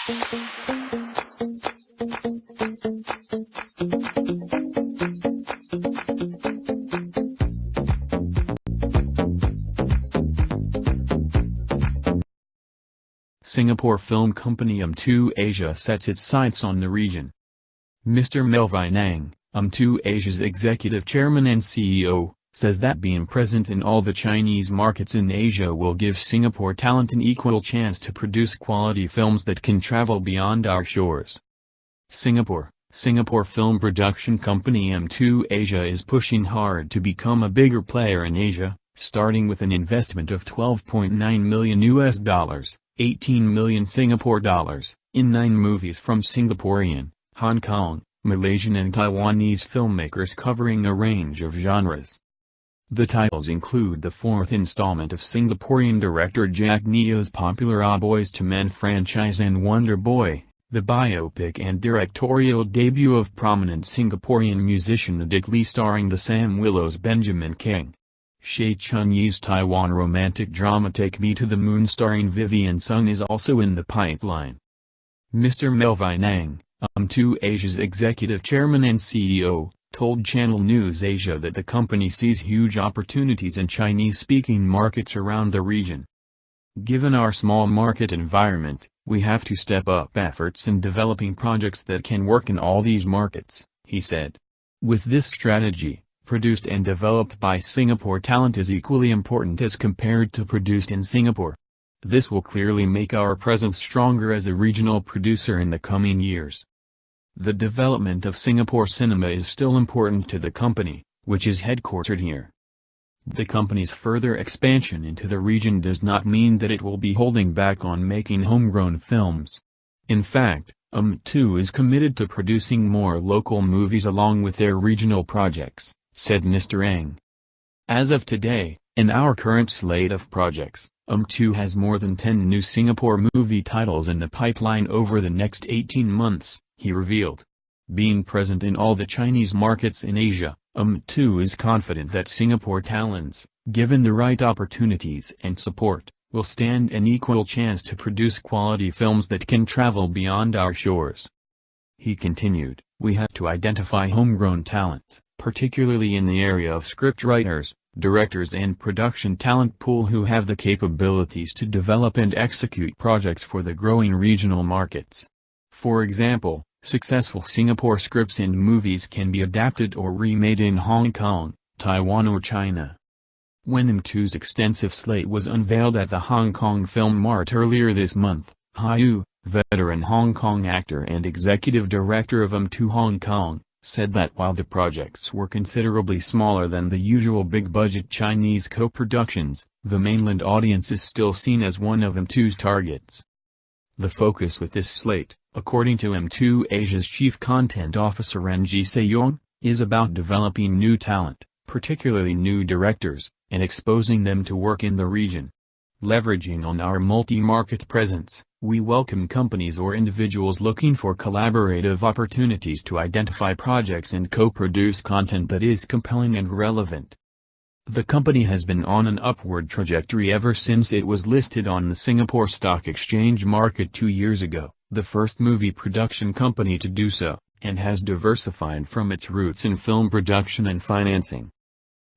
Singapore film company mm2 Asia sets its sights on the region. Mr. Melvin Ang, mm2 Asia's executive chairman and CEO, says that being present in all the Chinese markets in Asia will give Singapore talent an equal chance to produce quality films that can travel beyond our shores. Singapore film production company mm2 Asia is pushing hard to become a bigger player in Asia, starting with an investment of $12.9 million, 18 million Singapore dollars, in 9 movies from Singaporean, Hong Kong, Malaysian and Taiwanese filmmakers covering a range of genres. The titles include the 4th installment of Singaporean director Jack Neo's popular Boys to Men franchise and Wonder Boy, the biopic and directorial debut of prominent Singaporean musician Dick Lee starring the Sam Willows Benjamin Kheng. Chun's Taiwan romantic drama Take Me to the Moon starring Vivian Sung is also in the pipeline. Mr. Melvin Ang, mm2 Asia's executive chairman and CEO, told Channel NewsAsia that the company sees huge opportunities in Chinese-speaking markets around the region. Given our small market environment, we have to step up efforts in developing projects that can work in all these markets, he said. With this strategy, produced and developed by Singapore talent is equally important as compared to produced in Singapore. This will clearly make our presence stronger as a regional producer in the coming years. The development of Singapore cinema is still important to the company, which is headquartered here. The company's further expansion into the region does not mean that it will be holding back on making homegrown films. In fact, mm2 is committed to producing more local movies along with their regional projects, said Mr. Ang. As of today, in our current slate of projects, mm2 has more than 10 new Singapore movie titles in the pipeline over the next 18 months, he revealed. Being present in all the Chinese markets in Asia, mm2 is confident that Singapore talents, given the right opportunities and support, will stand an equal chance to produce quality films that can travel beyond our shores. He continued, we have to identify homegrown talents, particularly in the area of scriptwriters, directors and production talent pool who have the capabilities to develop and execute projects for the growing regional markets. For example, successful Singapore scripts and movies can be adapted or remade in Hong Kong, Taiwan or China. When mm2's extensive slate was unveiled at the Hong Kong Film Mart earlier this month, Hsieh, veteran Hong Kong actor and executive director of mm2 Hong Kong, said that while the projects were considerably smaller than the usual big-budget Chinese co-productions, the mainland audience is still seen as one of mm2's targets. The focus with this slate, according to mm2 Asia's chief content officer Hsieh, is about developing new talent, particularly new directors, and exposing them to work in the region. Leveraging on our multi-market presence, we welcome companies or individuals looking for collaborative opportunities to identify projects and co-produce content that is compelling and relevant. The company has been on an upward trajectory ever since it was listed on the Singapore Stock Exchange market 2 years ago, the first movie production company to do so, and has diversified from its roots in film production and financing.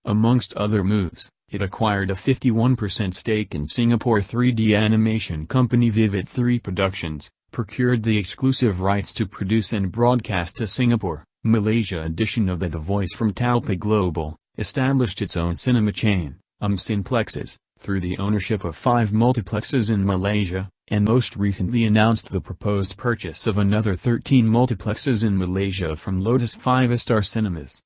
Amongst other moves, it acquired a 51% stake in Singapore 3D animation company Vivid 3 Productions, procured the exclusive rights to produce and broadcast a Singapore, Malaysia edition of The Voice from Taupay Global, established its own cinema chain, Cineplexes, through the ownership of 5 multiplexes in Malaysia, and most recently announced the proposed purchase of another 13 multiplexes in Malaysia from Lotus 5-star Cinemas.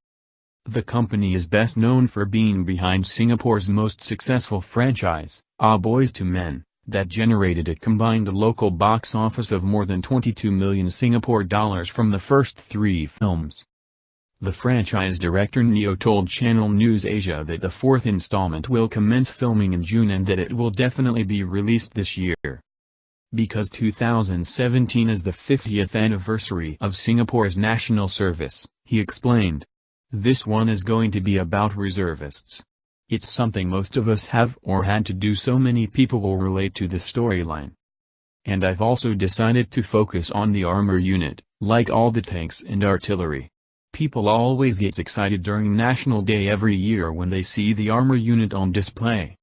The company is best known for being behind Singapore's most successful franchise, Boys to Men, that generated a combined local box office of more than 22 million Singapore dollars from the first 3 films. The franchise director Neo told Channel NewsAsia that the 4th installment will commence filming in June and that it will definitely be released this year. Because 2017 is the 50th anniversary of Singapore's national service, he explained. This one is going to be about reservists. It's something most of us have or had to do, so many people will relate to the storyline. And I've also decided to focus on the armor unit, like all the tanks and artillery. People always get excited during National Day every year when they see the armor unit on display.